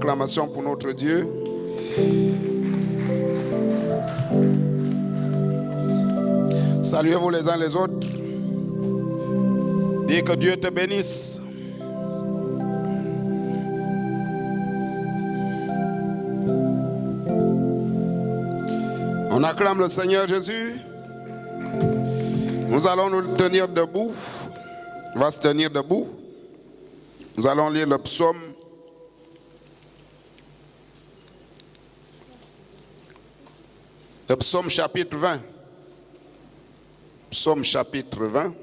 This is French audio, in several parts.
acclamation pour notre Dieu. Saluez-vous les uns les autres. Dis que Dieu te bénisse. On acclame le Seigneur Jésus. Nous allons nous tenir debout. On va se tenir debout. Nous allons lire le psaume. Le psaume chapitre 20. Psaume chapitre 20.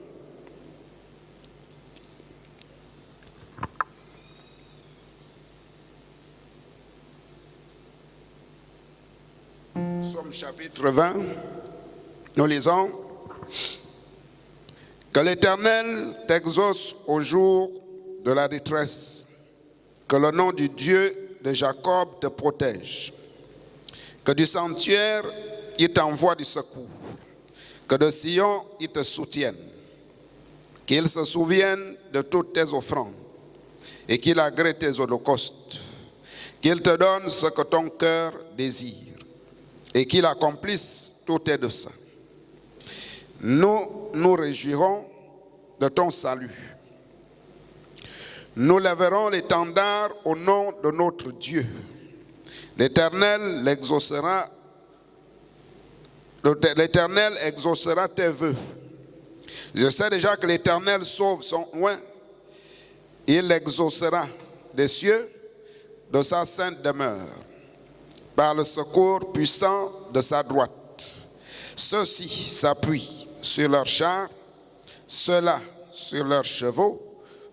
Psaume chapitre 20. Nous lisons. Que l'Éternel t'exauce au jour de la détresse. Que le nom du Dieu de Jacob te protège. Que du sanctuaire, il t'envoie du secours. Que de Sion, il te soutienne. Qu'il se souvienne de toutes tes offrandes. Et qu'il agrée tes holocaustes. Qu'il te donne ce que ton cœur désire. Et qu'il accomplisse tous tes desseins. Nous nous réjouirons de ton salut. Nous lèverons l'étendard au nom de notre Dieu. L'Éternel exaucera tes vœux. Je sais déjà que l'Éternel sauve son oint. Il l'exaucera des cieux de sa sainte demeure, par le secours puissant de sa droite. Ceux-ci s'appuient sur leurs chars, ceux-là sur leurs chevaux.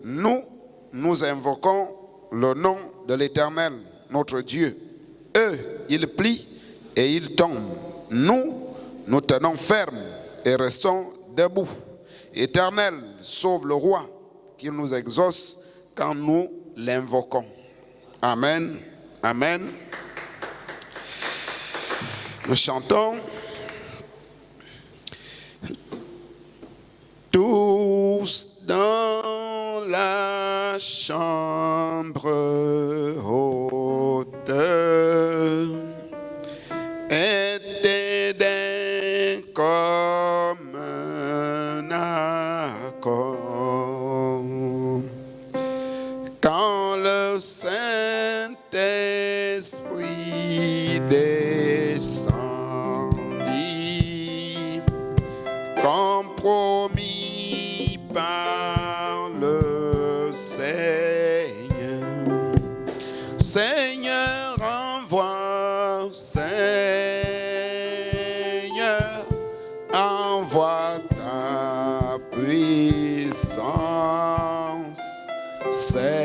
Nous invoquons le nom de l'Éternel, notre Dieu. Eux, ils plient et ils tombent. Nous tenons ferme et restons debout. Éternel, sauve le roi qui nous exauce quand nous l'invoquons. Amen. Amen. Nous chantons. Tous dans la chambre haute étaient d'un commun accord. Quand le Saint-Esprit descendit, comme promis par le Seigneur. Seigneur, envoie, Seigneur, envoie ta puissance. Seigneur,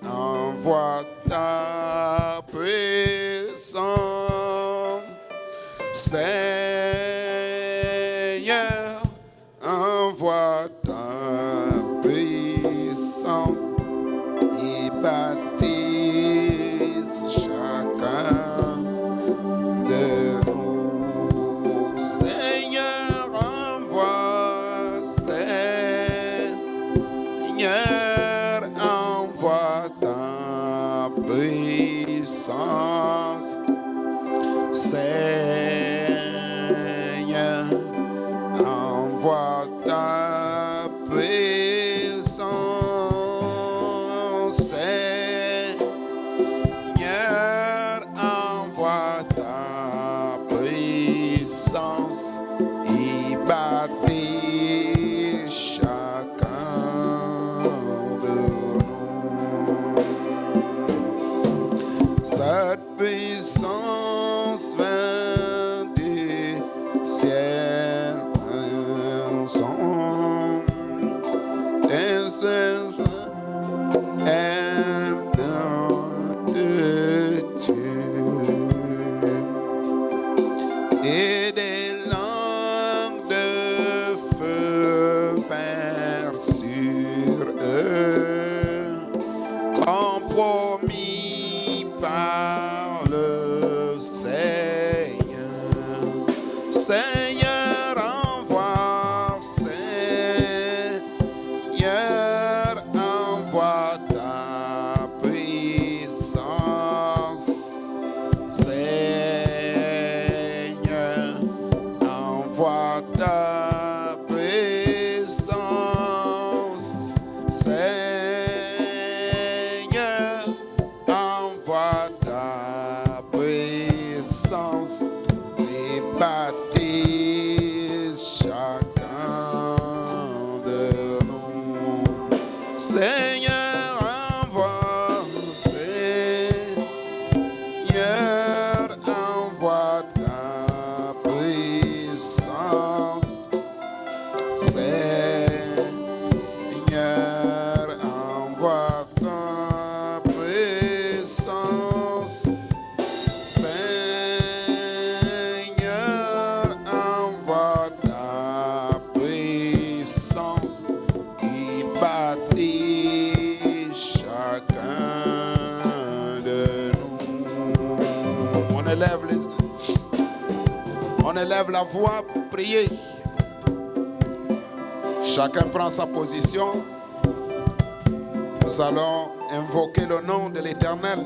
envoie ta puissance. Seigneur, envoie ta puissance et baptise chacun de nous. Seigneur, envoie, Seigneur, envoie ta puissance. Seigneur, envoie ta puissance. Seigneur, envoie ta puissance et baptise chacun de nous. Cette puissance vint du ciel, et des langues de feu vinrent sur eux, comme promis par le Seigneur. Seigneur, envoie, Seigneur, envoie ta ta puissance, Seigneur, envoie ta puissance et baptise chacun de nous. Seigneur, envoie, Seigneur, envoie ta puissance, Seigneur, envoie ta puissance, Seigneur, envoie ta puissance et baptise chacun de nous. On élève la voix pour prier. Chacun prend sa position. Nous allons invoquer le nom de l'Éternel.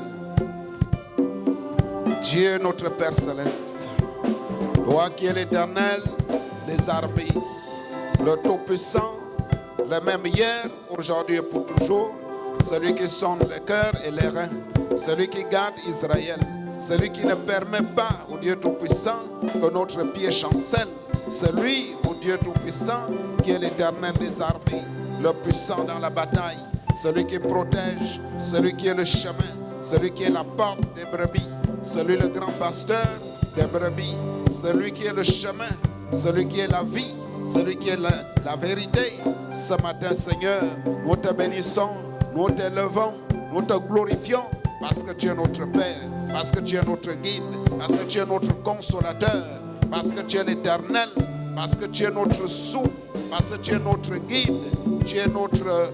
Dieu notre Père Céleste, toi qui es l'Éternel des armées, le Tout-Puissant, le même hier, aujourd'hui et pour toujours, celui qui sonde les cœurs et les reins, celui qui garde Israël, celui qui ne permet pas au Dieu Tout-Puissant que notre pied chancelle, celui, au Dieu Tout-Puissant, qui est l'Éternel des armées, le puissant dans la bataille, celui qui protège, celui qui est le chemin, celui qui est la porte des brebis, celui le grand pasteur des brebis, celui qui est le chemin, celui qui est la vie, celui qui est la vérité. Ce matin, Seigneur, nous te bénissons, nous t'élevons, nous te glorifions, parce que tu es notre Père, parce que tu es notre guide, parce que tu es notre consolateur, parce que tu es l'Éternel, parce que tu es notre souffle, parce que tu es notre guide, tu es notre,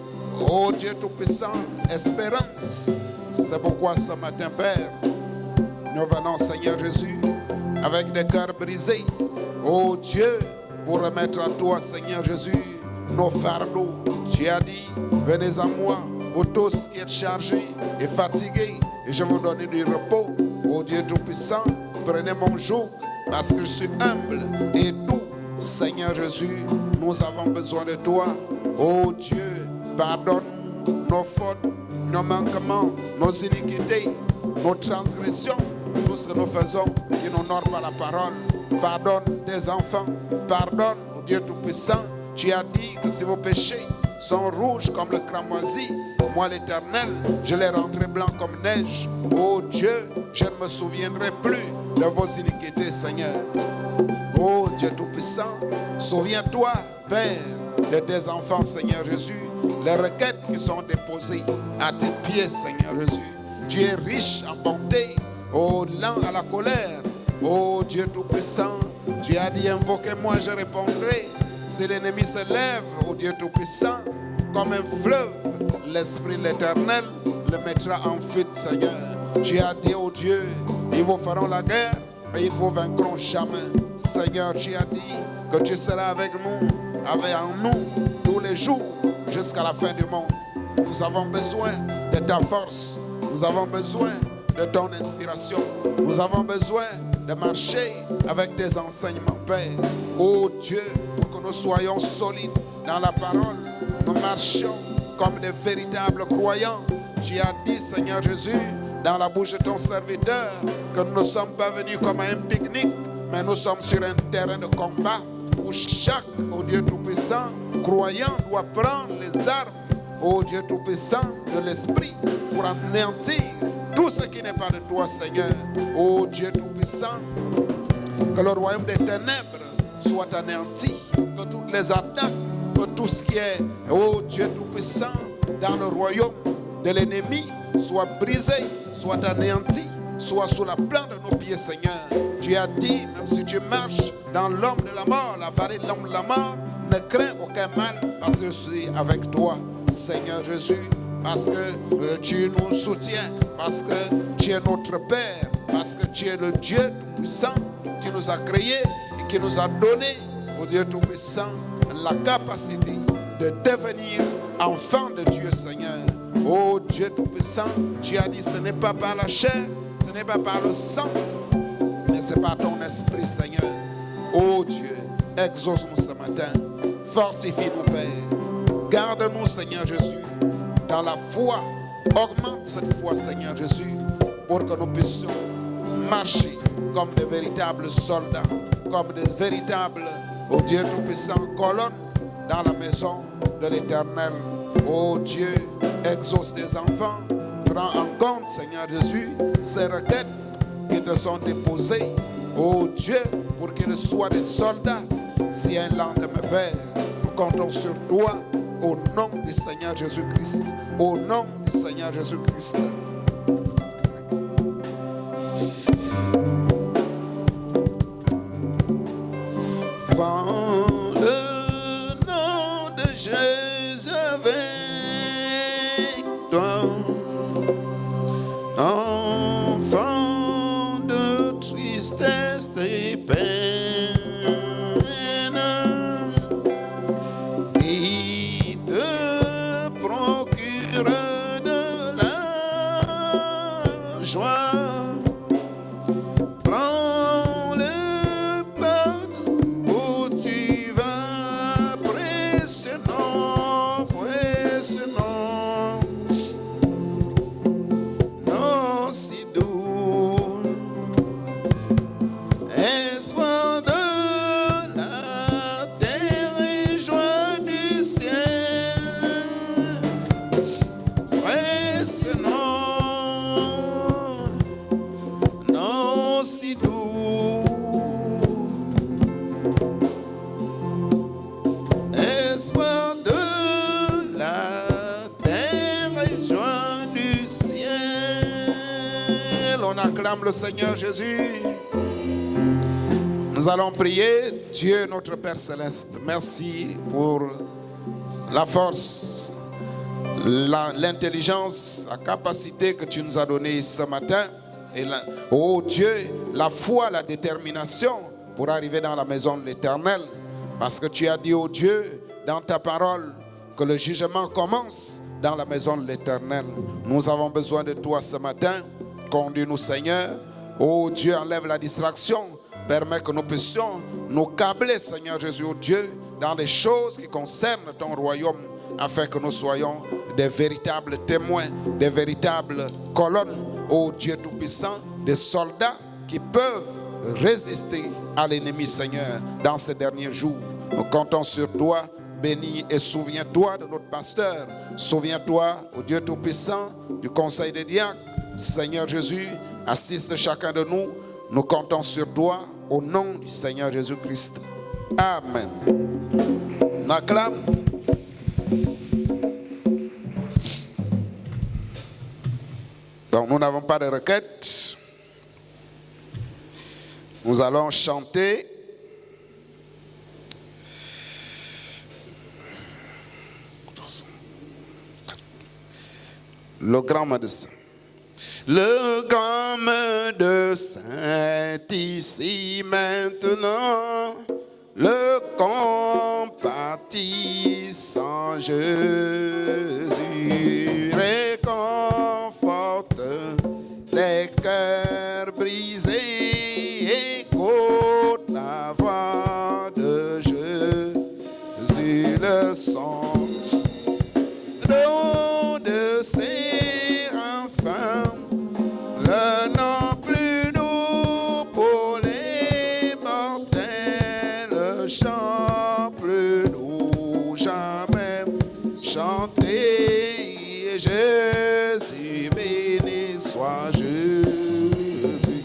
oh Dieu Tout-Puissant, espérance. C'est pourquoi ce matin, Père, nous venons, Seigneur Jésus, avec des cœurs brisés, oh Dieu, pour remettre à toi, Seigneur Jésus, nos fardeaux. Tu as dit, venez à moi, vous tous qui êtes chargés et fatigués, et je vous donne du repos. Oh Dieu Tout-Puissant, prenez mon joug, parce que je suis humble et doux. Seigneur Jésus, nous avons besoin de toi. Oh Dieu, pardonne nos fautes, nos manquements, nos iniquités, nos transgressions, tout ce que nous faisons qui n'honore pas la parole. Pardonne tes enfants, pardonne, oh Dieu Tout-Puissant. Tu as dit que si vos péchés sont rouges comme le cramoisi, moi l'Éternel, je les rendrai blancs comme neige. Oh Dieu, je ne me souviendrai plus de vos iniquités, Seigneur. Oh Dieu Tout-Puissant, souviens-toi, Père, de tes enfants, Seigneur Jésus, les requêtes qui sont déposées à tes pieds, Seigneur Jésus. Tu es riche en bonté, oh lent à la colère. Oh Dieu Tout-Puissant, tu as dit, invoquez-moi, je répondrai. Si l'ennemi se lève, oh Dieu Tout-Puissant, comme un fleuve, l'Esprit de l'Éternel le mettra en fuite, Seigneur. Tu as dit, oh Dieu, ils vous feront la guerre, mais ils ne vous vaincront jamais. Seigneur, tu as dit que tu seras avec nous, avec en nous, tous les jours, jusqu'à la fin du monde. Nous avons besoin de ta force. Nous avons besoin de ton inspiration. Nous avons besoin de marcher avec tes enseignements, Père. Oh Dieu, pour que nous soyons solides dans la parole, nous marchions comme des véritables croyants. Tu as dit, Seigneur Jésus, dans la bouche de ton serviteur, que nous ne sommes pas venus comme à un pique-nique, mais nous sommes sur un terrain de combat où chaque, oh Dieu Tout-Puissant, croyant doit prendre les armes, oh Dieu Tout-Puissant, de l'Esprit pour anéantir tout ce qui n'est pas de toi, Seigneur. Oh Dieu Tout-Puissant, que le royaume des ténèbres soit anéanti, que toutes les attaques, que tout ce qui est, oh Dieu Tout-Puissant, dans le royaume de l'ennemi soit brisé, soit anéanti, soit sous la plante de nos pieds, Seigneur. Tu as dit, même si tu marches dans l'ombre de la mort, la vallée de l'ombre de la mort, ne crains aucun mal, parce que je suis avec toi, Seigneur Jésus, parce que tu nous soutiens, parce que tu es notre Père, parce que tu es le Dieu Tout-Puissant qui nous a créés et qui nous a donné, au Dieu Tout-Puissant, la capacité de devenir enfant de Dieu, Seigneur. Oh Dieu Tout-Puissant, tu as dit, ce n'est pas par la chair, ce n'est pas par le sang, mais c'est par ton esprit, Seigneur. Oh Dieu, exauce-nous ce matin. Fortifie-nous, Père. Garde-nous, Seigneur Jésus, dans la foi. Augmente cette foi, Seigneur Jésus, pour que nous puissions marcher comme de véritables soldats, comme de véritables, ô Dieu Tout-Puissant, colonnes dans la maison de l'Éternel. Ô Dieu, exauce tes enfants. Prends en compte, Seigneur Jésus, ces requêtes qui te sont déposées. Ô Dieu, pour qu'ils soient des soldats, si un lendemain, Père, nous comptons sur toi, au nom du Seigneur Jésus-Christ. Au nom du Seigneur Jésus-Christ. Prends le nom de Jésus avec toi, enfant de tristesse et peine. Il te procure de la joie. Prends le pas où tu vas, précieux nom, non si doux, espoir de la terre et joie du ciel, précieux non si doux, espoir de la terre et joie du ciel. On acclame le Seigneur Jésus. Nous allons prier. Dieu notre Père Céleste, merci pour la force, l'intelligence, la capacité que tu nous as donnée ce matin. Et oh Dieu, la foi, la détermination pour arriver dans la maison de l'Éternel. Parce que tu as dit, oh Dieu, dans ta parole, que le jugement commence dans la maison de l'Éternel. Nous avons besoin de toi ce matin. Conduis-nous, Seigneur. Oh Dieu, enlève la distraction. Permets que nous puissions nous câbler, Seigneur Jésus, oh Dieu, dans les choses qui concernent ton royaume, afin que nous soyons des véritables témoins, des véritables colonnes, ô Dieu Tout-Puissant, des soldats qui peuvent résister à l'ennemi, Seigneur, dans ces derniers jours. Nous comptons sur toi. Bénis et souviens-toi de notre pasteur. Souviens-toi, ô Dieu Tout-Puissant, du conseil des diacres. Seigneur Jésus, assiste chacun de nous. Nous comptons sur toi au nom du Seigneur Jésus-Christ. Amen. On acclame. Donc nous n'avons pas de requête. Nous allons chanter. Le grand médecin. Le grand médecin ici maintenant, le compatissant Jésus réconforte les cœurs brisés, écoute la voix de Jésus, le son de ses enfants. Le nom plus doux pour les mortels, le chant plus doux jamais chanté. Jésus, béni soit Jésus.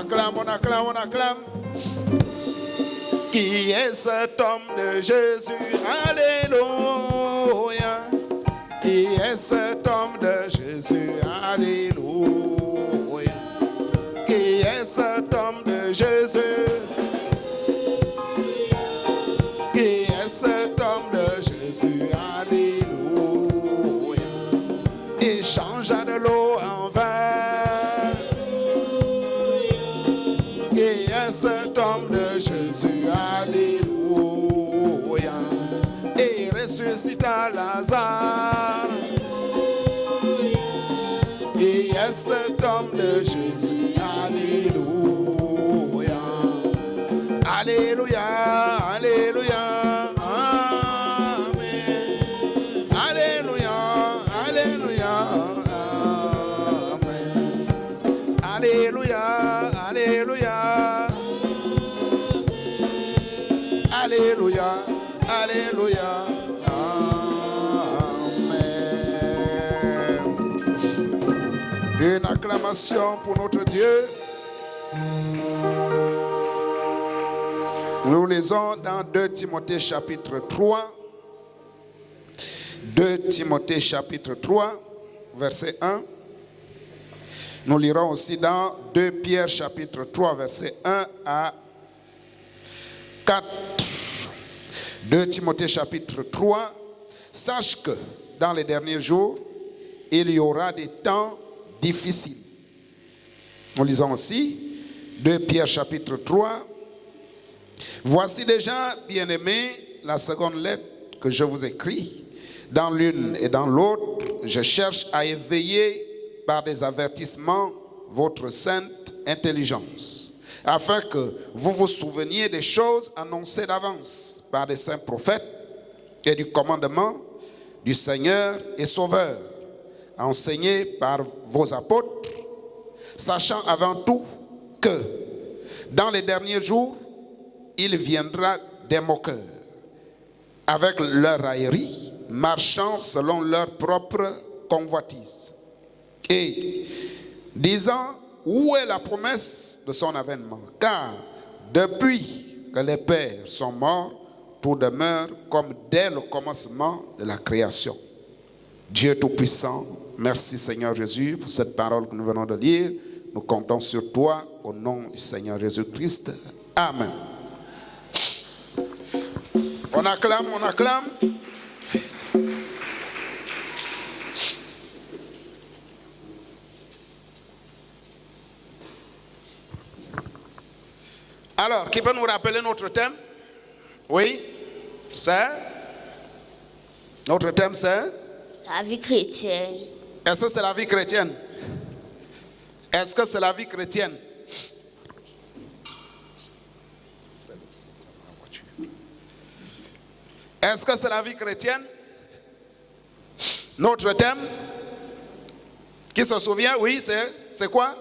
acclame, on acclame, on acclame. Qui est cet homme de Jésus? Alléluia. Qui est cet homme de Jésus? Alléluia. Qui est cet homme de Jésus? Qui est cet homme de Jésus? Alléluia. Il changea de l'eau en vin. Qui est cet homme de Jésus? Alléluia. Et ressuscita Lazare. Qui est cet homme de Jésus? Alléluia. Alléluia. Alléluia. Amen. Alléluia. Alléluia. Amen. Alléluia. Alléluia. Alléluia. Alléluia. Amen. Une acclamation pour notre Dieu. Nous lisons dans 2 Timothée chapitre 3. 2 Timothée chapitre 3, verset 1. Nous lirons aussi dans 2 Pierre chapitre 3, verset 1 à 4. 2 Timothée chapitre 3. Sache que dans les derniers jours, il y aura des temps difficiles. Nous lisons aussi 2 Pierre chapitre 3. Voici déjà, bien-aimés, la seconde lettre que je vous écris. Dans l'une et dans l'autre, je cherche à éveiller par des avertissements votre sainte intelligence, afin que vous vous souveniez des choses annoncées d'avance par des saints prophètes et du commandement du Seigneur et Sauveur, enseigné par vos apôtres, sachant avant tout que dans les derniers jours, il viendra des moqueurs, avec leur raillerie, marchant selon leur propre convoitise, et disant, où est la promesse de son avènement? Car depuis que les pères sont morts, tout demeure comme dès le commencement de la création. Dieu Tout-Puissant, merci Seigneur Jésus pour cette parole que nous venons de lire. Nous comptons sur toi au nom du Seigneur Jésus-Christ. Amen. On acclame, on acclame. Alors, qui peut nous rappeler notre thème? Oui, c'est? Notre thème, c'est? La vie chrétienne. Est-ce que c'est la vie chrétienne? Est-ce que c'est la vie chrétienne? Est-ce que c'est la vie chrétienne? Notre thème? Qui se souvient? Oui, c'est quoi?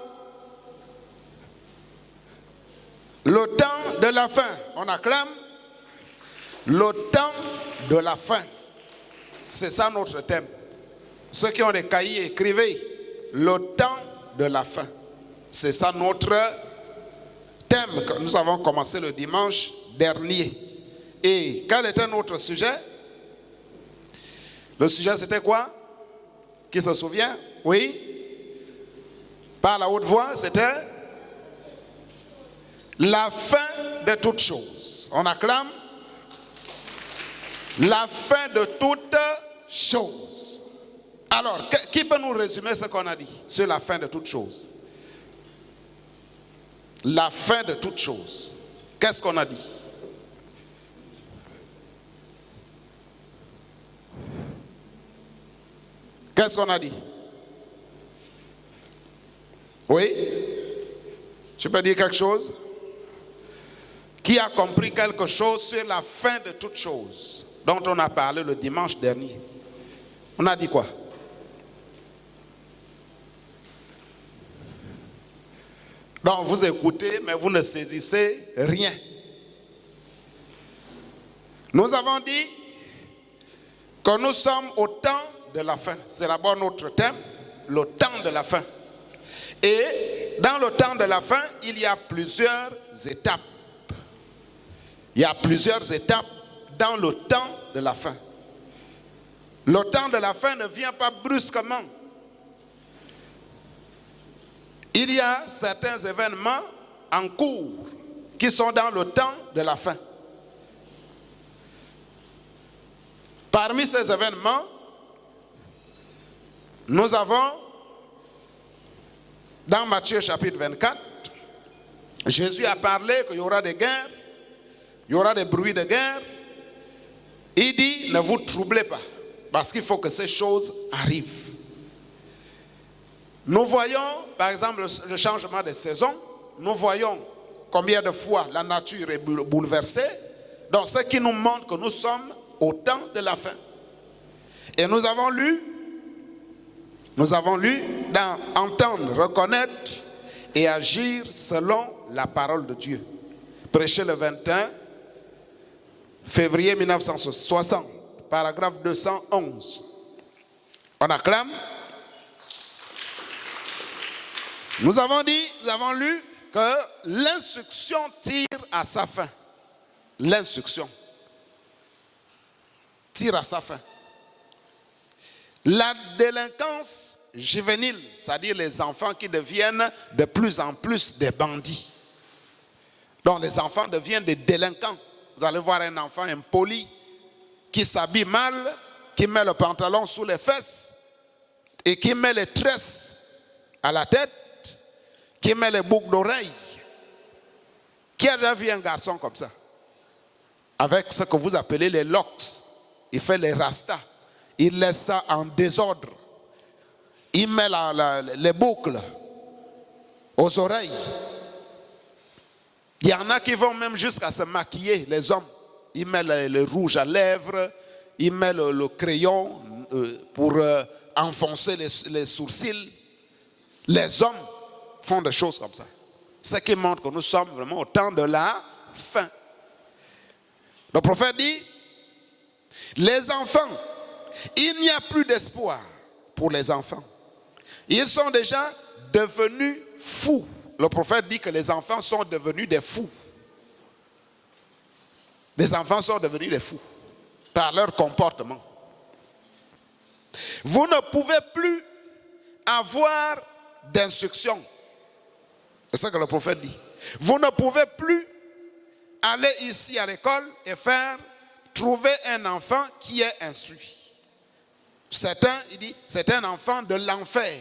Le temps de la fin. On acclame. Le temps de la fin. C'est ça notre thème. Ceux qui ont des cahiers, écrivez. Le temps de la fin. C'est ça notre thème que nous avons commencé le dimanche dernier. Et quel était notre sujet? Le sujet c'était quoi? Qui se souvient? Oui? Par la haute voix, c'était la fin de toutes choses. On acclame. La fin de toutes choses. Alors, qui peut nous résumer ce qu'on a dit sur la fin de toutes choses? La fin de toutes choses. Qu'est-ce qu'on a dit? Qu'est-ce qu'on a dit? Oui? Tu peux dire quelque chose? Qui a compris quelque chose sur la fin de toutes choses dont on a parlé le dimanche dernier? On a dit quoi? Donc vous écoutez, mais vous ne saisissez rien. Nous avons dit que nous sommes au temps de la fin. C'est d'abord notre thème, le temps de la fin. Et dans le temps de la fin, il y a plusieurs étapes. Il y a plusieurs étapes dans le temps de la fin. Le temps de la fin ne vient pas brusquement. Il y a certains événements en cours qui sont dans le temps de la fin. Parmi ces événements, nous avons, dans Matthieu chapitre 24, Jésus a parlé qu'il y aura des guerres, il y aura des bruits de guerre. Il dit, ne vous troublez pas, parce qu'il faut que ces choses arrivent. Nous voyons, par exemple, le changement des saisons. Nous voyons combien de fois la nature est bouleversée. Donc, ce qui nous montre que nous sommes au temps de la fin. Et nous avons lu dans entendre, reconnaître et agir selon la parole de Dieu. Prêché le 21 février 1960, paragraphe 211. On acclame. Nous avons lu que l'instruction tire à sa fin. L'instruction tire à sa fin. La délinquance juvénile, c'est-à-dire les enfants qui deviennent de plus en plus des bandits. Donc les enfants deviennent des délinquants. Vous allez voir un enfant impoli qui s'habille mal, qui met le pantalon sous les fesses et qui met les tresses à la tête, qui met les boucles d'oreilles. Qui a déjà vu un garçon comme ça? Avec ce que vous appelez les locks. Il fait les rastas. Il laisse ça en désordre. Il met les boucles aux oreilles. Il y en a qui vont même jusqu'à se maquiller, les hommes. Ils mettent le rouge à lèvres, ils mettent le crayon pour enfoncer les sourcils. Les hommes font des choses comme ça. Ce qui montre que nous sommes vraiment au temps de la fin. Le prophète dit, les enfants, il n'y a plus d'espoir pour les enfants. Ils sont déjà devenus fous. Le prophète dit que les enfants sont devenus des fous. Les enfants sont devenus des fous par leur comportement. Vous ne pouvez plus avoir d'instruction. C'est ce que le prophète dit. Vous ne pouvez plus aller ici à l'école et trouver un enfant qui est instruit. Il dit, c'est un enfant de l'enfer.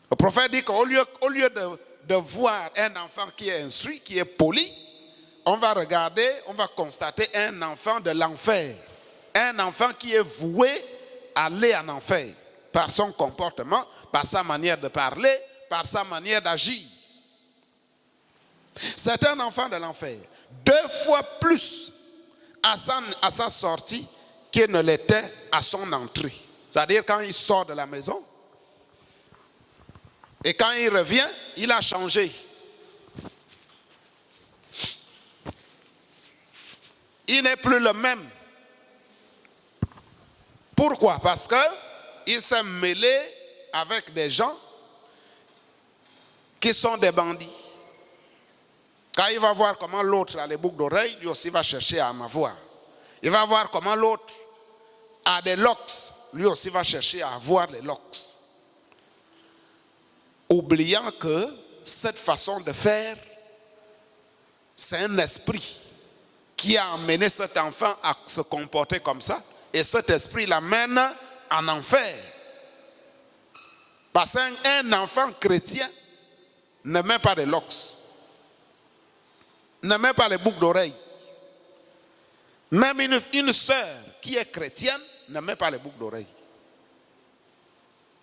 Le prophète dit qu'au lieu de voir un enfant qui est instruit, qui est poli, on va regarder, on va constater un enfant de l'enfer. Un enfant qui est voué à aller en enfer par son comportement, par sa manière de parler, par sa manière d'agir. C'est un enfant de l'enfer. 2 fois plus à sa sortie qu'il ne l'était à son entrée. C'est-à-dire quand il sort de la maison et quand il revient, il a changé. Il n'est plus le même. Pourquoi? Parce qu'il s'est mêlé avec des gens qui sont des bandits. Quand il va voir comment l'autre a les boucles d'oreilles, lui aussi va chercher à en avoir. Il va voir comment l'autre a des locks, lui aussi va chercher à avoir les locks. Oubliant que cette façon de faire, c'est un esprit qui a amené cet enfant à se comporter comme ça. Et cet esprit l'amène en enfer. Parce qu'un enfant chrétien ne met pas de locks, ne met pas les boucles d'oreilles. Même une sœur qui est chrétienne ne met pas les boucles d'oreilles.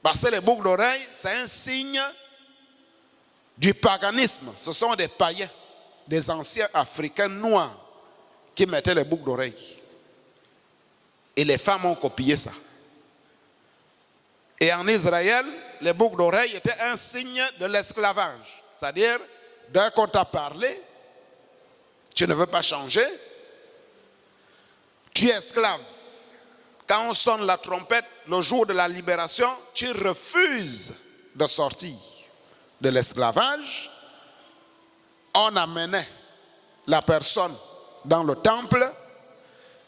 Parce que les boucles d'oreilles, c'est un signe du paganisme. Ce sont des païens, des anciens africains noirs qui mettaient les boucles d'oreilles. Et les femmes ont copié ça. Et en Israël, les boucles d'oreilles étaient un signe de l'esclavage. C'est-à-dire, dès qu'on t'a parlé, tu ne veux pas changer, tu es esclave. Quand on sonne la trompette, le jour de la libération, tu refuses de sortir de l'esclavage, on amenait la personne dans le temple,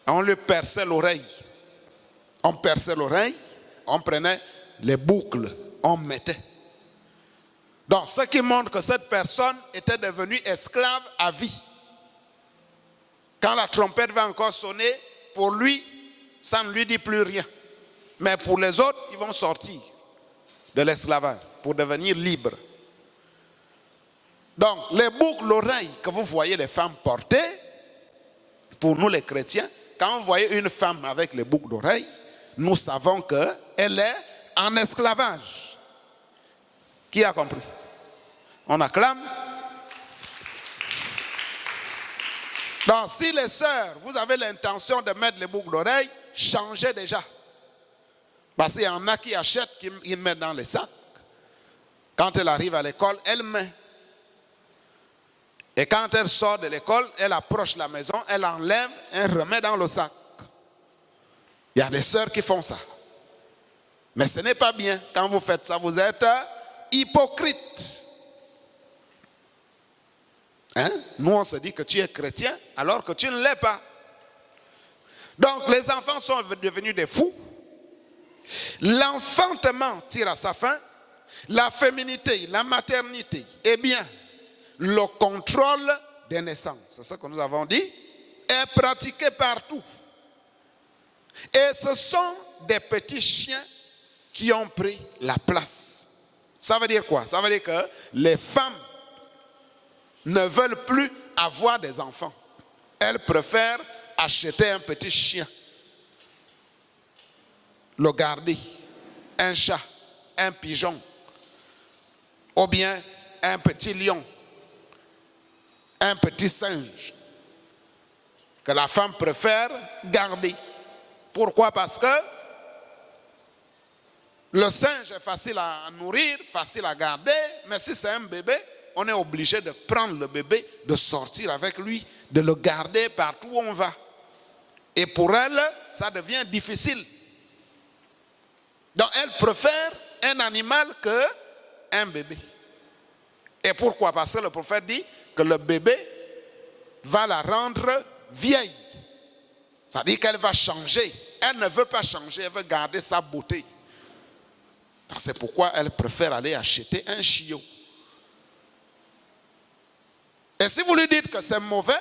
on lui perçait l'oreille. On perçait l'oreille, on prenait les boucles, on mettait. Donc, ce qui montre que cette personne était devenue esclave à vie. Quand la trompette va encore sonner, pour lui, ça ne lui dit plus rien. Mais pour les autres, ils vont sortir de l'esclavage pour devenir libres. Donc, les boucles, l'oreille que vous voyez les femmes porter, pour nous les chrétiens, quand vous voyez une femme avec les boucles d'oreille, nous savons qu'elle est en esclavage. Qui a compris? On acclame. Donc, si les sœurs, vous avez l'intention de mettre les boucles d'oreille, changez déjà. Parce qu'il y en a qui achètent, qui mettent dans les sacs. Quand elle arrive à l'école, elle met. Et quand elle sort de l'école, elle approche la maison, elle enlève, elle remet dans le sac. Il y a des sœurs qui font ça. Mais ce n'est pas bien. Quand vous faites ça, vous êtes hypocrite. Hein? Nous, on se dit que tu es chrétien alors que tu ne l'es pas. Donc, les enfants sont devenus des fous. L'enfantement tire à sa fin. La féminité, la maternité, eh bien, le contrôle des naissances, c'est ce que nous avons dit, est pratiqué partout. Et ce sont des petits chiens qui ont pris la place. Ça veut dire quoi? Ça veut dire que les femmes ne veulent plus avoir des enfants. Elles préfèrent acheter un petit chien, le garder, un chat, un pigeon, ou bien un petit lion, un petit singe, que la femme préfère garder. Pourquoi? Parce que le singe est facile à nourrir, facile à garder, mais si c'est un bébé, on est obligé de prendre le bébé, de sortir avec lui, de le garder partout où on va. Et pour elle, ça devient difficile. Donc elle préfère un animal qu'un bébé. Et pourquoi? Parce que le prophète dit que le bébé va la rendre vieille. Ça dit qu'elle va changer. Elle ne veut pas changer, elle veut garder sa beauté. C'est pourquoi elle préfère aller acheter un chiot. Et si vous lui dites que c'est mauvais,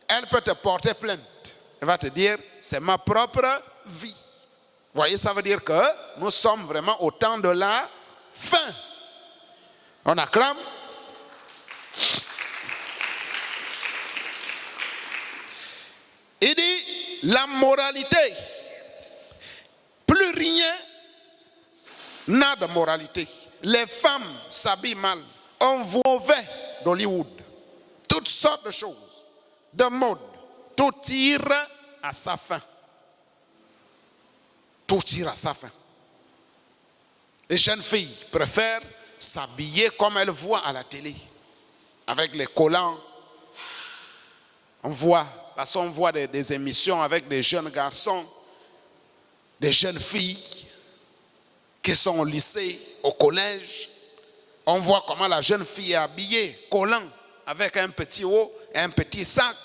elle peut te porter plainte. Elle va te dire, c'est ma propre vie. Vous voyez, ça veut dire que nous sommes vraiment au temps de la fin. On acclame. Il dit, la moralité. Plus rien n'a de moralité. Les femmes s'habillent mal. On mauvais d'Hollywood. Toutes sortes de choses. De mode. Tout tire à sa fin. Tout tire à sa fin. Les jeunes filles préfèrent s'habiller comme elles voient à la télé. Avec les collants. On voit des émissions avec des jeunes garçons, des jeunes filles qui sont au lycée, au collège. On voit comment la jeune fille est habillée, collant, avec un petit haut et un petit sac.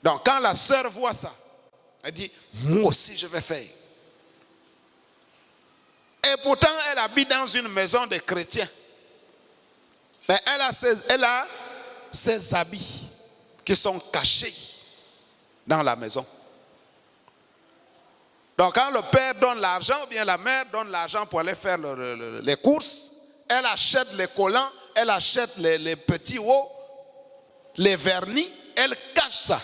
Donc quand la sœur voit ça, elle dit, moi aussi je vais faire. Et pourtant elle habite dans une maison de chrétiens. Mais elle a ses habits qui sont cachés dans la maison. Donc quand le père donne l'argent, ou bien la mère donne l'argent pour aller faire les courses, elle achète les collants, elle achète les petits hauts, les vernis, elle cache ça.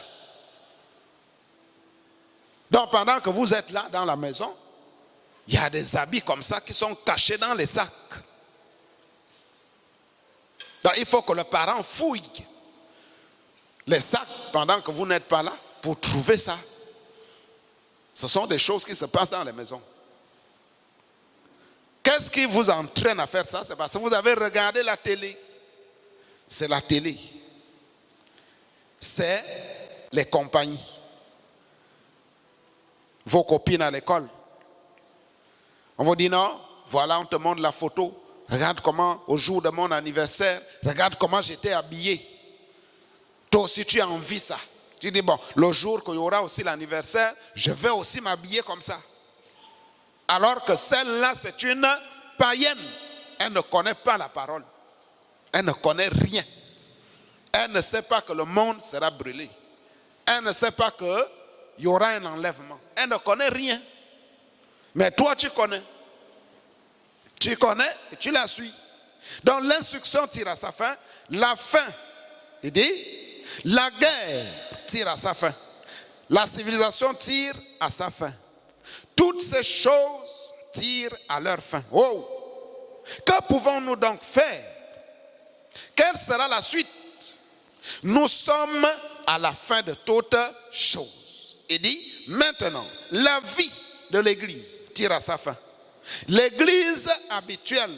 Donc pendant que vous êtes là dans la maison, il y a des habits comme ça qui sont cachés dans les sacs. Donc il faut que le parent fouille les sacs pendant que vous n'êtes pas là pour trouver ça. Ce sont des choses qui se passent dans les maisons. Qu'est-ce qui vous entraîne à faire ça? C'est parce que vous avez regardé la télé. C'est la télé. C'est les compagnies. Vos copines à l'école. On vous dit non, voilà, on te montre la photo. Regarde comment, au jour de mon anniversaire, regarde comment j'étais habillé. Toi aussi, tu as envie ça. Tu dis, bon, le jour qu'il y aura aussi l'anniversaire, je vais aussi m'habiller comme ça. Alors que celle-là, c'est une païenne. Elle ne connaît pas la parole. Elle ne connaît rien. Elle ne sait pas que le monde sera brûlé. Elle ne sait pas qu'il y aura un enlèvement. Elle ne connaît rien. Mais toi, tu connais. Tu connais et tu la suis. Donc l'instruction tire à sa fin. La fin, il dit, la guerre tire à sa fin. La civilisation tire à sa fin. Toutes ces choses tirent à leur fin. Oh! Que pouvons-nous donc faire? Quelle sera la suite? Nous sommes à la fin de toutes choses. Il dit, maintenant, la vie de l'Église tire à sa fin. L'Église habituelle,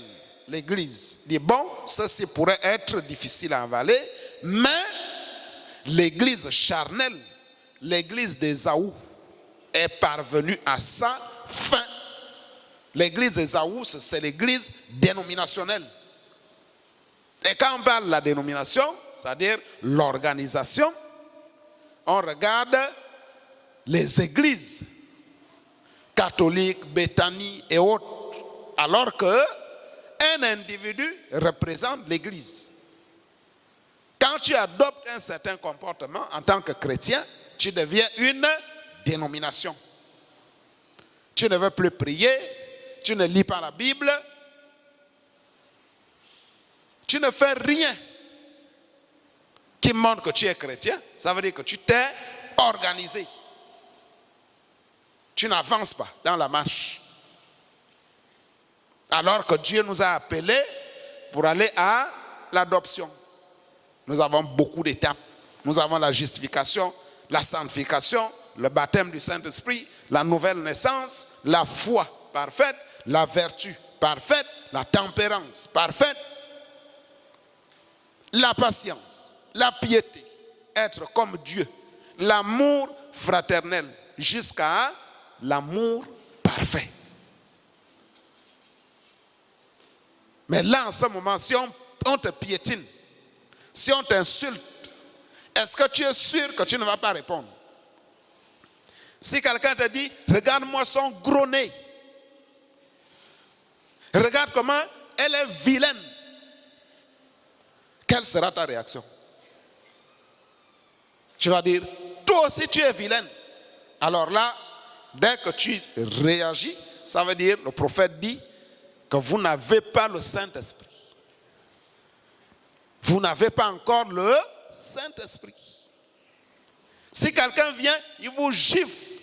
l'Église dit, bon, ceci pourrait être difficile à avaler, mais l'Église charnelle, l'Église d'Ésaü est parvenue à sa fin. L'église d'Ésaü, c'est l'église dénominationnelle. Et quand on parle de la dénomination, c'est-à-dire l'organisation, on regarde les églises catholiques, Béthanie et autres, alors qu'un individu représente l'église. Quand tu adoptes un certain comportement en tant que chrétien, tu deviens une dénomination. Tu ne veux plus prier, tu ne lis pas la Bible, tu ne fais rien qui montre que tu es chrétien. Ça veut dire que tu t'es organisé. Tu n'avances pas dans la marche. Alors que Dieu nous a appelés pour aller à l'adoption. Nous avons beaucoup d'étapes. Nous avons la justification, la sanctification, le baptême du Saint-Esprit, la nouvelle naissance, la foi parfaite, la vertu parfaite, la tempérance parfaite, la patience, la piété, être comme Dieu, l'amour fraternel, jusqu'à l'amour parfait. Mais là, en ce moment, si on te piétine, si on t'insulte, est-ce que tu es sûr que tu ne vas pas répondre? Si quelqu'un te dit, regarde-moi son gros nez, regarde comment elle est vilaine, quelle sera ta réaction? Tu vas dire, toi aussi tu es vilaine. Alors là, dès que tu réagis, ça veut dire, le prophète dit que vous n'avez pas le Saint-Esprit. Vous n'avez pas encore le Saint-Esprit. Si quelqu'un vient, il vous gifle,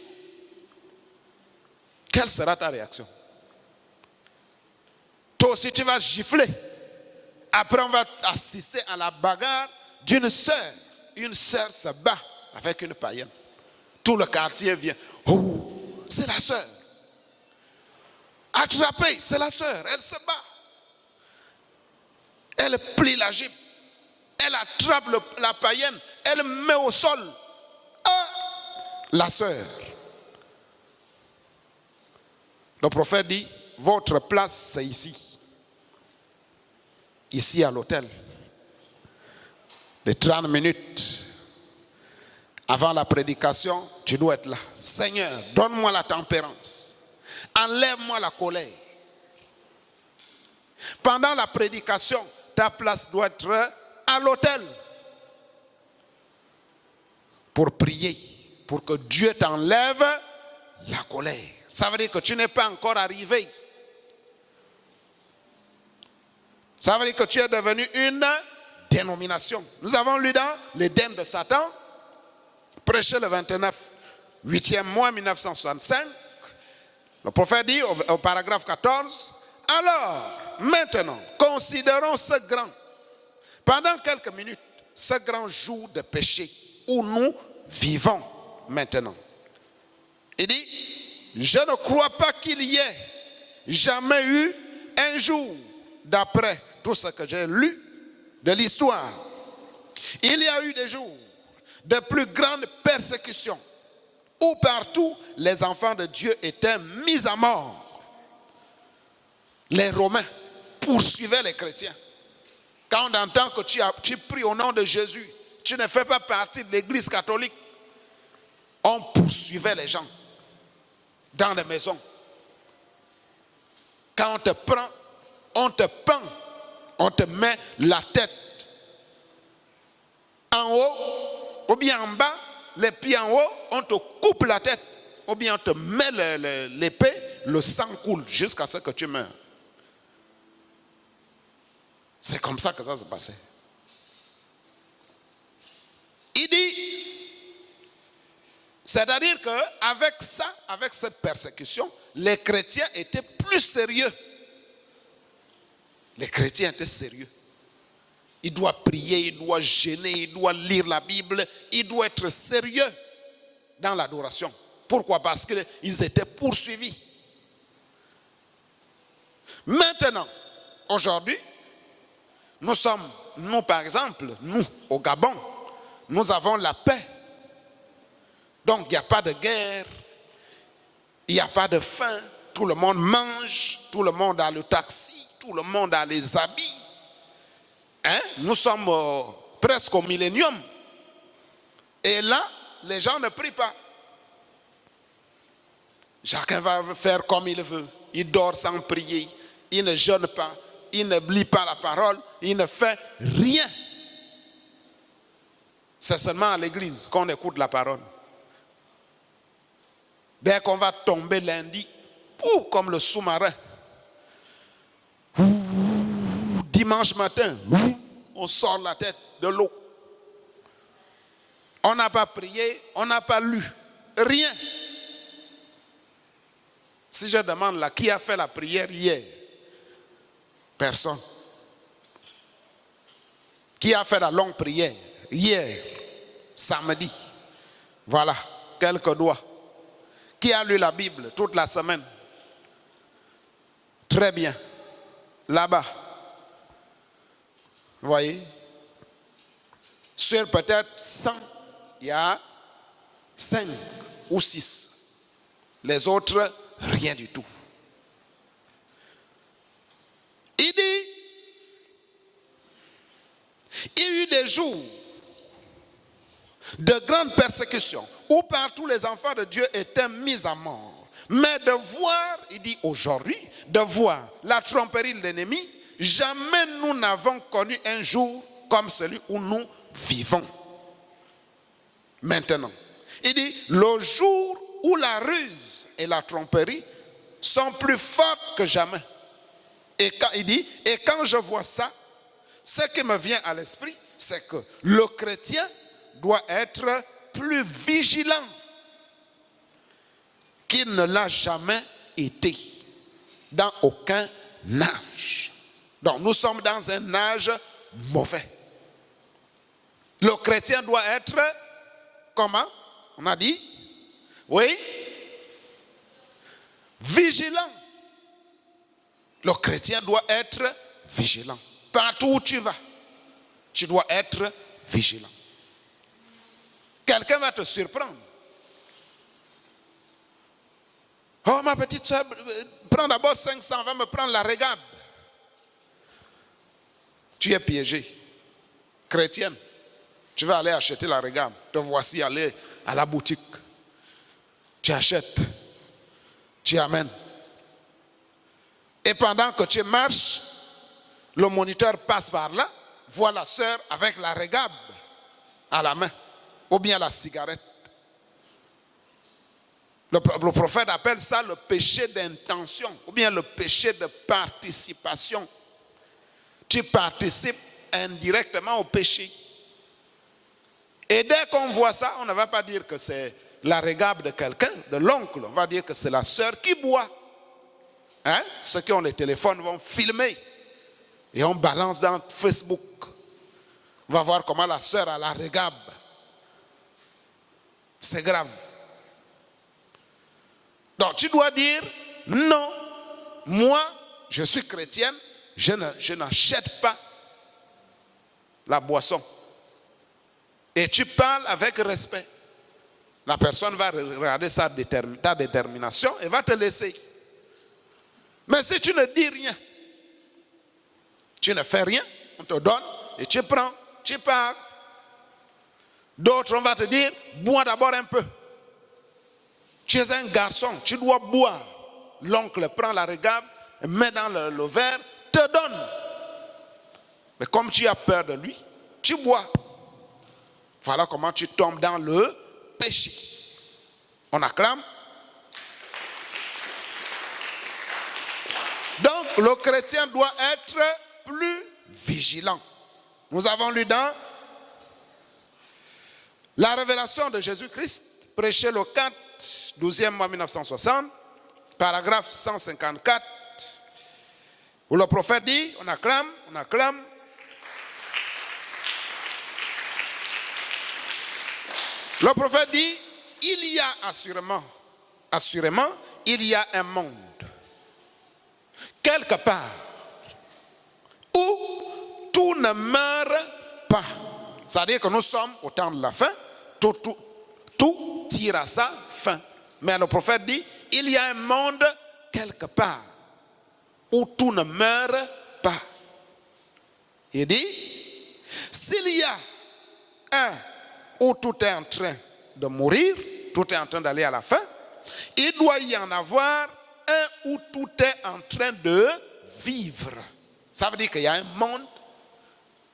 quelle sera ta réaction? Toi aussi tu vas gifler. Après on va assister à la bagarre d'une sœur. Une sœur se bat avec une païenne. Tout le quartier vient. Oh, c'est la sœur. Attrapée, c'est la sœur. Elle se bat. Elle plie la jupe. Elle attrape la païenne. Elle met au sol. Ah, la sœur. Le prophète dit, votre place c'est ici. Ici à l'autel. Les 30 minutes avant la prédication, tu dois être là. Seigneur, donne-moi la tempérance. Enlève-moi la colère. Pendant la prédication, ta place doit être à l'autel. Pour prier, pour que Dieu t'enlève la colère. Ça veut dire que tu n'es pas encore arrivé. Ça veut dire que tu es devenu une dénomination. Nous avons lu dans l'Éden de Satan, prêché le 29, 8e mois 1965. Le prophète dit au paragraphe 14, alors, maintenant, considérons ce grand, pendant quelques minutes, ce grand jour de péché où nous vivons maintenant. Il dit, je ne crois pas qu'il y ait jamais eu un jour, d'après tout ce que j'ai lu de l'histoire, il y a eu des jours de plus grande persécution où partout les enfants de Dieu étaient mis à mort. les Romains poursuivaient les chrétiens. Quand on entend que tu pries au nom de Jésus, tu ne fais pas partie de l'église catholique, on poursuivait les gens dans les maisons. Quand on te prend, on te pend, on te met la tête en haut, ou bien en bas, les pieds en haut, on te coupe la tête, ou bien on te met l'épée, le sang coule jusqu'à ce que tu meurs. C'est comme ça que ça se passait. Il dit, c'est-à-dire qu'avec ça, avec cette persécution, les chrétiens étaient plus sérieux. Les chrétiens étaient sérieux. Il doit prier, il doit jeûner, il doit lire la Bible, il doit être sérieux dans l'adoration. Pourquoi? Parce qu'ils étaient poursuivis. Maintenant, aujourd'hui, nous par exemple, nous au Gabon, nous avons la paix. Donc il n'y a pas de guerre, il n'y a pas de faim, tout le monde mange, tout le monde a le taxi, tout le monde a les habits. Nous sommes presque au millénium. Et là, les gens ne prient pas. Chacun va faire comme il veut. Il dort sans prier, il ne jeûne pas, il ne lit pas la parole, il ne fait rien. C'est seulement à l'église qu'on écoute la parole. Dès qu'on va tomber lundi, comme le sous-marin, dimanche matin, on sort la tête de l'eau. On n'a pas prié, on n'a pas lu, rien. Si je demande là, qui a fait la prière hier? Personne. Qui a fait la longue prière? Hier, samedi. Voilà, quelques doigts. Qui a lu la Bible toute la semaine? Très bien. Là-bas. Vous voyez? Sur peut-être 100, il y a 5 ou 6. Les autres, rien du tout. Il dit, il y a eu des jours de grandes persécutions où partout les enfants de Dieu étaient mis à mort. Mais de voir, il dit aujourd'hui, de voir la tromperie de l'ennemi, jamais nous n'avons connu un jour comme celui où nous vivons. Maintenant, il dit, le jour où la ruse et la tromperie sont plus fortes que jamais. Et quand je vois ça, ce qui me vient à l'esprit, c'est que le chrétien doit être plus vigilant qu'il ne l'a jamais été dans aucun âge. Donc nous sommes dans un âge mauvais. Le chrétien doit être, comment? On a dit? Oui? Vigilant. Le chrétien doit être vigilant. Partout où tu vas, tu dois être vigilant. Quelqu'un va te surprendre. Oh, ma petite soeur, prends d'abord 500, va me prendre la régabe. Tu es piégé. Chrétienne, tu vas aller acheter la régabe. Te voici aller à la boutique. Tu achètes. Tu amènes. Et pendant que tu marches, le moniteur passe par là, voit la sœur avec la régabe à la main, ou bien la cigarette. Le prophète appelle ça le péché d'intention, ou bien le péché de participation. Tu participes indirectement au péché. Et dès qu'on voit ça, on ne va pas dire que c'est la régabe de quelqu'un, de l'oncle, on va dire que c'est la sœur qui boit. Ceux qui ont les téléphones vont filmer et on balance dans Facebook. On va voir comment la sœur a la régabe. C'est grave. Donc tu dois dire, non, moi je suis chrétienne, je n'achète pas la boisson. Et tu parles avec respect. La personne va regarder ta détermination et va te laisser. Mais si tu ne dis rien, tu ne fais rien, on te donne et tu prends, tu pars. D'autres, on va te dire, bois d'abord un peu. Tu es un garçon, tu dois boire. L'oncle prend la regable, met dans le verre, te donne. Mais comme tu as peur de lui, tu bois. Voilà comment tu tombes dans le péché. On acclame. Donc, le chrétien doit être plus vigilant. Nous avons lu dans la révélation de Jésus-Christ, prêché le 4, 12e mois 1960, paragraphe 154, où le prophète dit, on acclame, le prophète dit, il y a assurément, il y a un monde, quelque part, où tout ne meurt pas. C'est-à-dire que nous sommes au temps de la fin, tout tire à sa fin. Mais le prophète dit, il y a un monde quelque part où tout ne meurt pas. Il dit, s'il y a un où tout est en train de mourir, tout est en train d'aller à la fin, il doit y en avoir un où tout est en train de vivre. Ça veut dire qu'il y a un monde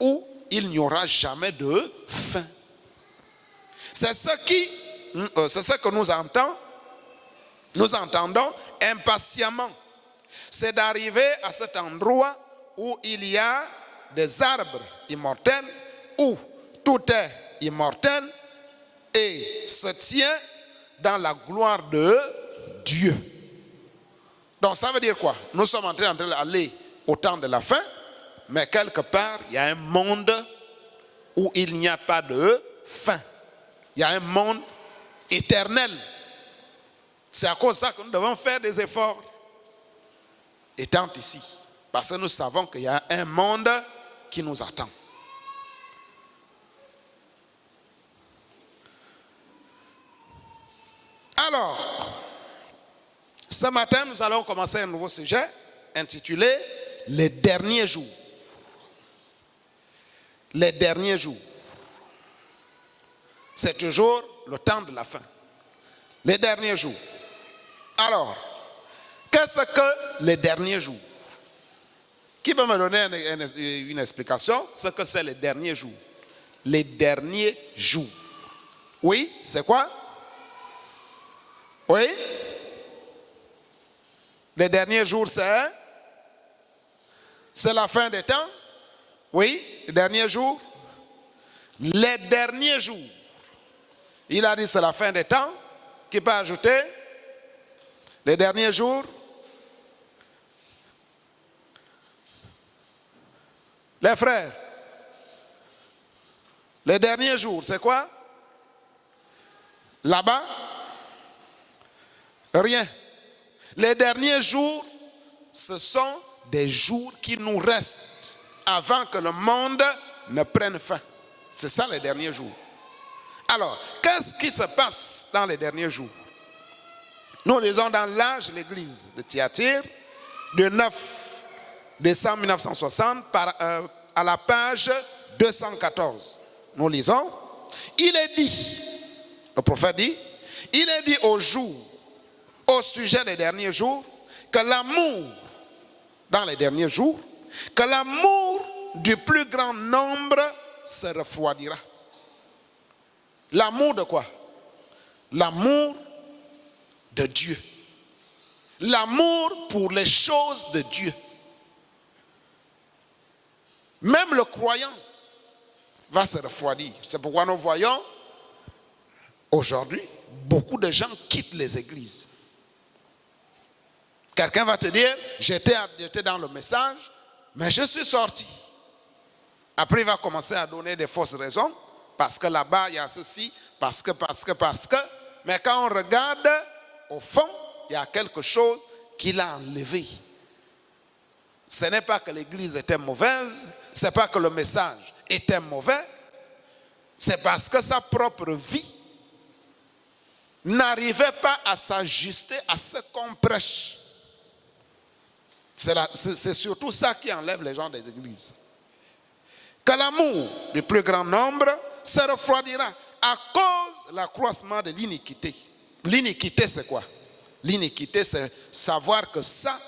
où il n'y aura jamais de fin. C'est ce que nous entendons impatiemment. C'est d'arriver à cet endroit où il y a des arbres immortels, où tout est immortel et se tient dans la gloire de Dieu. Donc ça veut dire quoi? Nous sommes en train d'aller au temps de la fin, mais quelque part, il y a un monde où il n'y a pas de fin. Il y a un monde éternel. C'est à cause de ça que nous devons faire des efforts, étant ici. Parce que nous savons qu'il y a un monde qui nous attend. Alors, ce matin, nous allons commencer un nouveau sujet intitulé « Les derniers jours ». Les derniers jours. C'est toujours le temps de la fin. Les derniers jours. Alors, qu'est-ce que les derniers jours? Qui peut me donner une explication? Ce que c'est les derniers jours. Les derniers jours. Oui, c'est quoi? Oui? Les derniers jours, c'est la fin des temps. Oui, les derniers jours. Les derniers jours. Il a dit c'est la fin des temps. Qui peut ajouter? Les derniers jours. Les frères. Les derniers jours, c'est quoi? Là-bas? Rien. Les derniers jours, ce sont des jours qui nous restent avant que le monde ne prenne fin. C'est ça les derniers jours. Alors, qu'est-ce qui se passe dans les derniers jours? Nous lisons dans l'âge de l'église de Thyatire, du 9 décembre 1960, à la page 214. Nous lisons, il est dit, le prophète dit, il est dit au sujet des derniers jours, que l'amour, dans les derniers jours, que l'amour du plus grand nombre se refroidira. L'amour de quoi? L'amour de Dieu. L'amour pour les choses de Dieu. Même le croyant va se refroidir. C'est pourquoi nous voyons aujourd'hui beaucoup de gens quittent les églises. Quelqu'un va te dire, j'étais dans le message, mais je suis sorti. Après, il va commencer à donner des fausses raisons, parce que là-bas, il y a ceci, parce que. Mais quand on regarde, au fond, il y a quelque chose qui l'a enlevé. Ce n'est pas que l'église était mauvaise, ce n'est pas que le message était mauvais, c'est parce que sa propre vie n'arrivait pas à s'ajuster à ce qu'on prêche. C'est surtout ça qui enlève les gens des églises. Que l'amour du plus grand nombre se refroidira à cause de l'accroissement de l'iniquité. L'iniquité, c'est quoi? L'iniquité, c'est savoir que ça,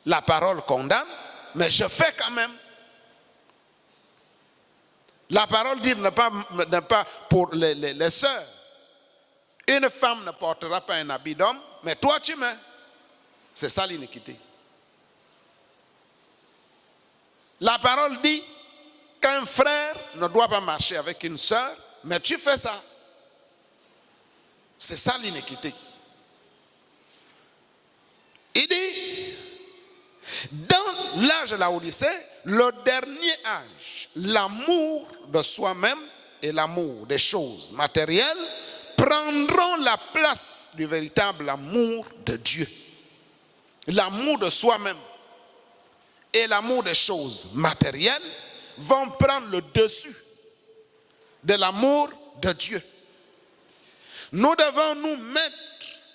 la parole condamne, mais je fais quand même. La parole dit ne pas pour les sœurs. Une femme ne portera pas un habit d'homme, mais toi tu mets. C'est ça l'iniquité. La parole dit qu'un frère ne doit pas marcher avec une sœur, mais tu fais ça. C'est ça l'iniquité. Il dit, dans l'âge de la Odyssée, le dernier âge, l'amour de soi-même et l'amour des choses matérielles prendront la place du véritable amour de Dieu. L'amour de soi-même et l'amour des choses matérielles vont prendre le dessus de l'amour de Dieu. Nous devons nous mettre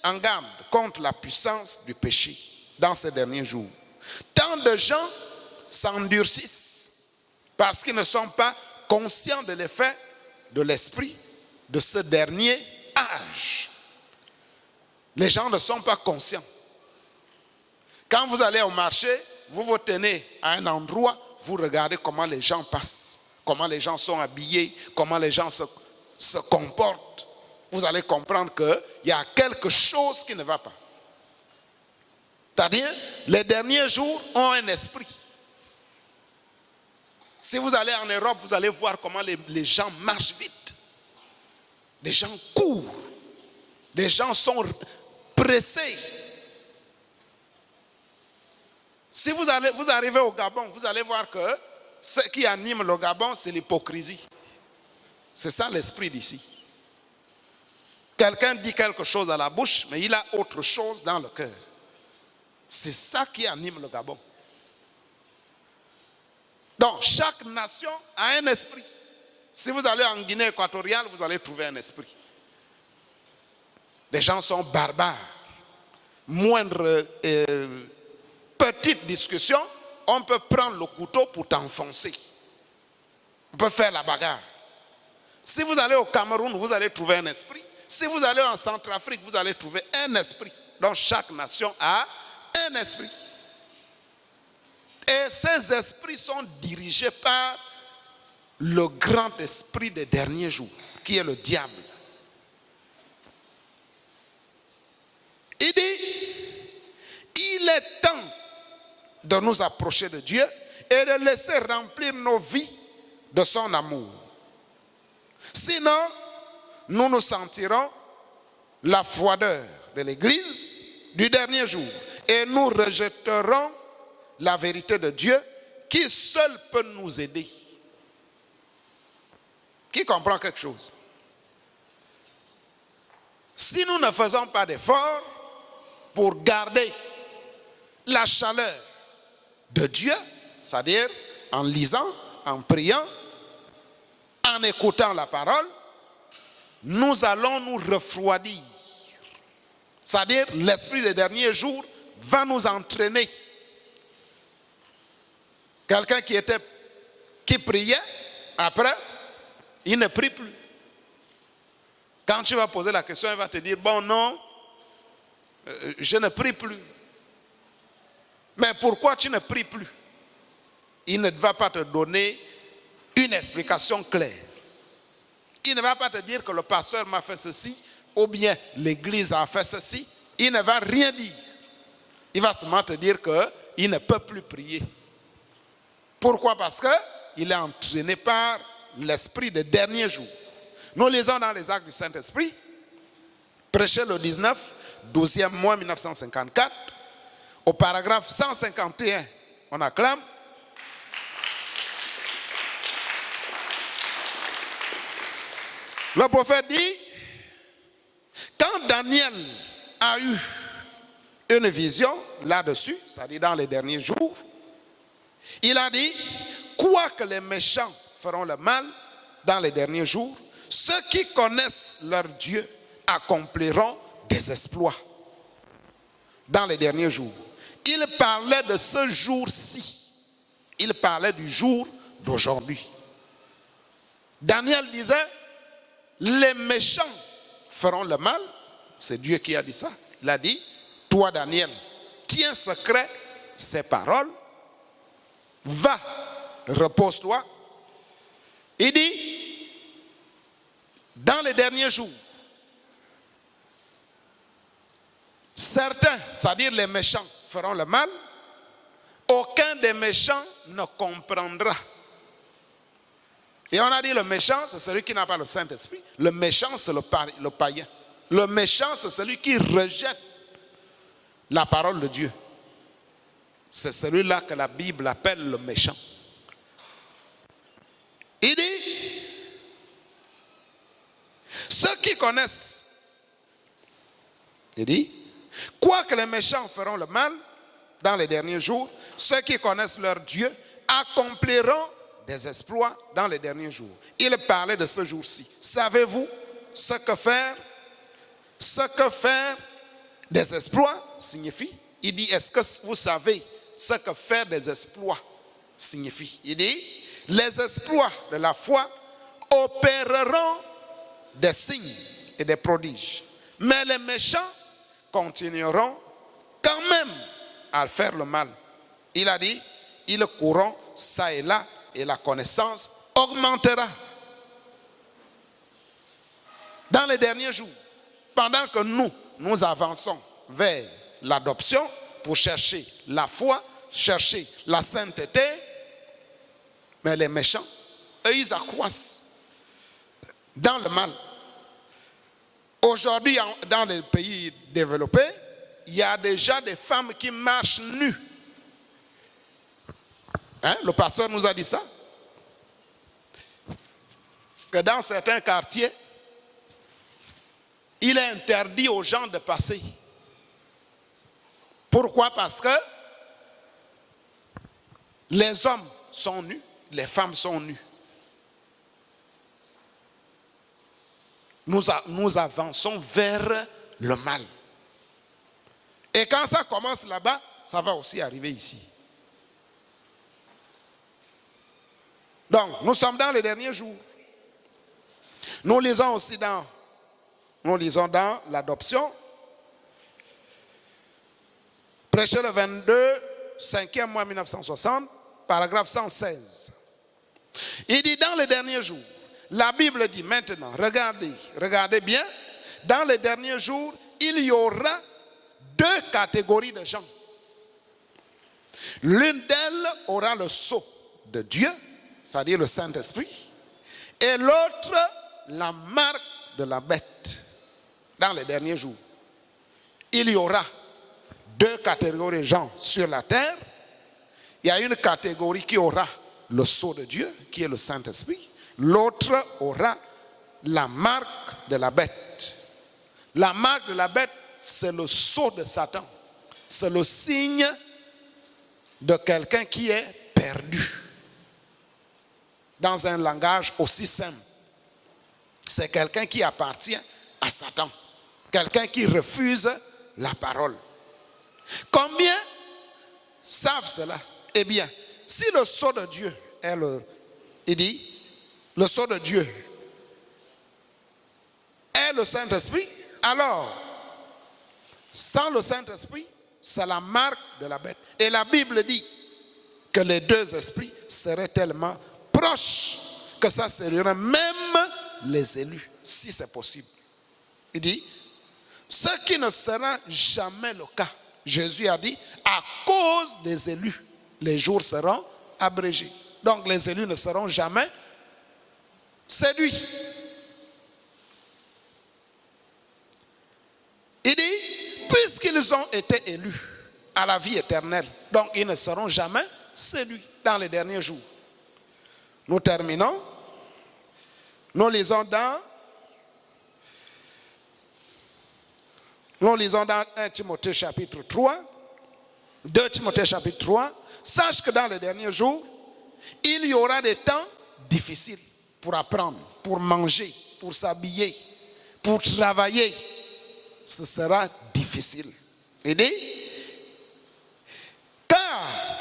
en garde contre la puissance du péché dans ces derniers jours. Tant de gens s'endurcissent parce qu'ils ne sont pas conscients de l'effet de l'esprit de ce dernier âge. Les gens ne sont pas conscients. Quand vous allez au marché, vous vous tenez à un endroit, vous regardez comment les gens passent, comment les gens sont habillés, comment les gens se comportent. Vous allez comprendre qu'il y a quelque chose qui ne va pas. C'est-à-dire, les derniers jours ont un esprit. Si vous allez en Europe, vous allez voir comment les gens marchent vite. Les gens courent. Les gens sont pressés. Si vous arrivez au Gabon, vous allez voir que ce qui anime le Gabon, c'est l'hypocrisie. C'est ça l'esprit d'ici. Quelqu'un dit quelque chose à la bouche, mais il a autre chose dans le cœur. C'est ça qui anime le Gabon. Donc, chaque nation a un esprit. Si vous allez en Guinée équatoriale, vous allez trouver un esprit. Les gens sont barbares. Moindre petite discussion, on peut prendre le couteau pour t'enfoncer. On peut faire la bagarre. Si vous allez au Cameroun, vous allez trouver un esprit. Si vous allez en Centrafrique, vous allez trouver un esprit. Donc chaque nation a un esprit. Et ces esprits sont dirigés par le grand esprit des derniers jours, qui est le diable. Il dit, il est temps de nous approcher de Dieu et de laisser remplir nos vies de son amour. Sinon, nous nous sentirons la froideur de l'Église du dernier jour et nous rejetterons la vérité de Dieu qui seul peut nous aider. Qui comprend quelque chose? Si nous ne faisons pas d'efforts pour garder la chaleur de Dieu, c'est-à-dire en lisant, en priant, en écoutant la parole, nous allons nous refroidir. C'est-à-dire l'esprit des derniers jours va nous entraîner. Quelqu'un qui priait, après, il ne prie plus. Quand tu vas poser la question, il va te dire, bon non, je ne prie plus. Mais pourquoi tu ne pries plus? Il ne va pas te donner une explication claire. Il ne va pas te dire que le pasteur m'a fait ceci, ou bien l'église a fait ceci. Il ne va rien dire. Il va seulement te dire qu'il ne peut plus prier. Pourquoi? Parce qu'il est entraîné par l'esprit des derniers jours. Nous lisons dans les Actes du Saint-Esprit, prêché le 19, 12e mois 1954, au paragraphe 151, on acclame. Le prophète dit, quand Daniel a eu une vision là-dessus, c'est-à-dire dans les derniers jours, il a dit, quoique les méchants feront le mal dans les derniers jours, ceux qui connaissent leur Dieu accompliront des exploits dans les derniers jours. il parlait de ce jour-ci. Il parlait du jour d'aujourd'hui. Daniel disait, les méchants feront le mal. C'est Dieu qui a dit ça. Il a dit, toi Daniel, tiens secret ces paroles. Va, repose-toi. Il dit, dans les derniers jours, certains, c'est-à-dire les méchants, feront le mal. Aucun des méchants ne comprendra. Et on a dit le méchant, c'est celui qui n'a pas le Saint-Esprit. Le méchant, c'est le païen. Le méchant, c'est celui qui rejette la parole de Dieu. C'est celui-là que la Bible appelle le méchant. Il dit, ceux qui connaissent, il dit, quoique les méchants feront le mal dans les derniers jours, ceux qui connaissent leur Dieu accompliront des exploits dans les derniers jours. Il parlait de ce jour-ci. Savez-vous ce que faire des exploits signifie? Il dit, est-ce que vous savez ce que faire des exploits signifie? Il dit, les exploits de la foi opéreront des signes et des prodiges. Mais les méchants continueront quand même à faire le mal. Il a dit, ils courront ça et là et la connaissance augmentera. Dans les derniers jours, pendant que nous avançons vers l'adoption pour chercher la foi, chercher la sainteté, mais les méchants, eux, ils accroissent dans le mal. Aujourd'hui, dans les pays développés, il y a déjà des femmes qui marchent nues. Le pasteur nous a dit ça. Que dans certains quartiers, il est interdit aux gens de passer. Pourquoi? Parce que les hommes sont nus, les femmes sont nues. Nous avançons vers le mal. Et quand ça commence là-bas, ça va aussi arriver ici. Donc, nous sommes dans les derniers jours. Nous lisons aussi dans l'adoption. Prêché le 22, 5e mois 1960, paragraphe 116. Il dit, dans les derniers jours, la Bible dit maintenant, regardez bien, dans les derniers jours, il y aura deux catégories de gens. L'une d'elles aura le sceau de Dieu, c'est-à-dire le Saint-Esprit, et l'autre, la marque de la bête. Dans les derniers jours, il y aura deux catégories de gens sur la terre. Il y a une catégorie qui aura le sceau de Dieu, qui est le Saint-Esprit. L'autre aura la marque de la bête. La marque de la bête, c'est le sceau de Satan. C'est le signe de quelqu'un qui est perdu. Dans un langage aussi simple. C'est quelqu'un qui appartient à Satan. Quelqu'un qui refuse la parole. Combien savent cela? Eh bien, si le sceau de Dieu est il dit, le sceau de Dieu est le Saint-Esprit, alors, sans le Saint-Esprit, c'est la marque de la bête. Et la Bible dit que les deux esprits seraient tellement proches que ça serait même les élus, si c'est possible. Il dit, ce qui ne sera jamais le cas. Jésus a dit, à cause des élus, les jours seront abrégés. Donc les élus ne seront jamais séduits. Il dit, puisqu'ils ont été élus à la vie éternelle, donc ils ne seront jamais séduits dans les derniers jours. Nous terminons. Nous lisons dans 1 Timothée chapitre 3, 2 Timothée chapitre 3, sache que dans les derniers jours, il y aura des temps difficiles pour apprendre, pour manger, pour s'habiller, pour travailler. Ce sera difficile. Il dit,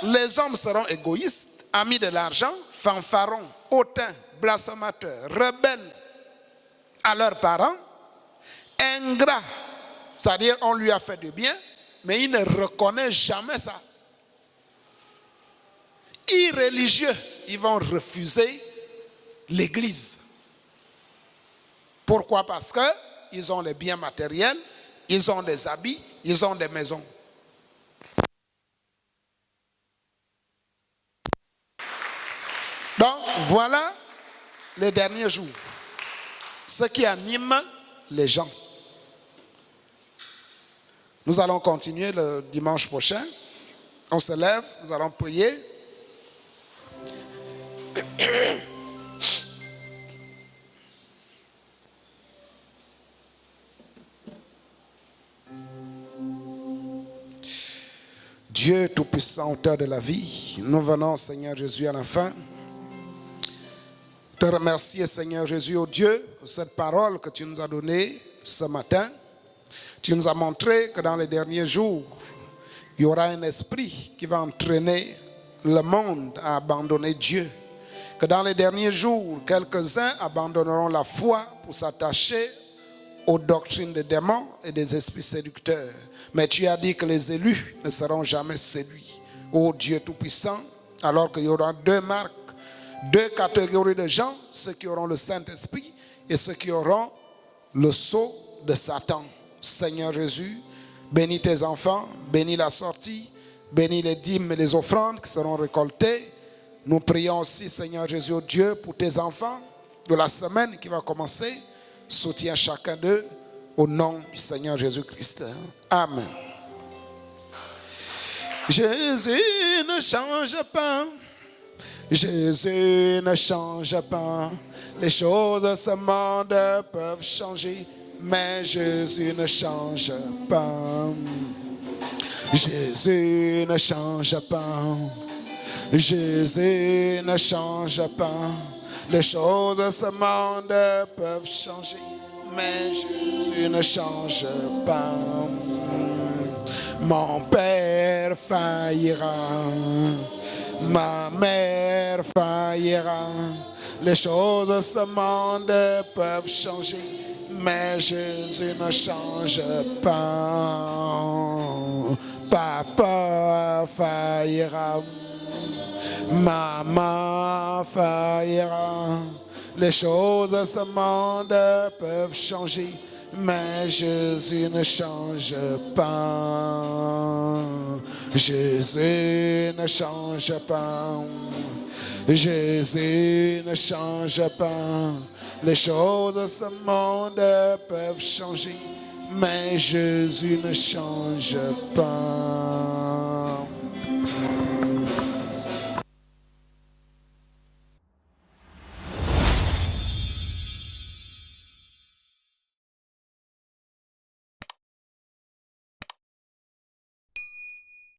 les hommes seront égoïstes, amis de l'argent, fanfarons, hautains, blasphémateurs, rebelles à leurs parents, ingrats, c'est-à-dire on lui a fait du bien, mais il ne reconnaît jamais ça. Irréligieux, ils vont refuser l'église. Pourquoi? Parce qu'ils ont les biens matériels, ils ont des habits, ils ont des maisons. Donc, voilà les derniers jours. Ce qui anime les gens. Nous allons continuer le dimanche prochain. On se lève, nous allons prier. Dieu Tout-Puissant, auteur de la vie, nous venons, Seigneur Jésus, à la fin. Te remercier, Seigneur Jésus, oh Dieu, pour cette parole que tu nous as donnée ce matin. Tu nous as montré que dans les derniers jours, il y aura un esprit qui va entraîner le monde à abandonner Dieu. Que dans les derniers jours, quelques-uns abandonneront la foi pour s'attacher aux doctrines des démons et des esprits séducteurs. Mais tu as dit que les élus ne seront jamais séduits. Ô Dieu Tout-Puissant, alors qu'il y aura deux marques, deux catégories de gens, ceux qui auront le Saint-Esprit et ceux qui auront le sceau de Satan. Seigneur Jésus, bénis tes enfants, bénis la sortie, bénis les dîmes et les offrandes qui seront récoltées. Nous prions aussi, Seigneur Jésus, oh Dieu, pour tes enfants de la semaine qui va commencer. Soutiens chacun d'eux au nom du Seigneur Jésus-Christ. Amen. Jésus ne change pas. Jésus ne change pas. Les choses de ce monde peuvent changer, mais Jésus ne change pas. Jésus ne change pas. Jésus ne change pas. Les choses de ce monde peuvent changer, mais Jésus ne change pas. Mon père faillira, ma mère faillira. Les choses de ce monde peuvent changer, mais Jésus ne change pas. Papa faillira, maman faillira. Les choses de ce monde peuvent changer, mais Jésus ne change pas. Jésus ne change pas. Jésus ne change pas. Les choses de ce monde peuvent changer, mais Jésus ne change pas.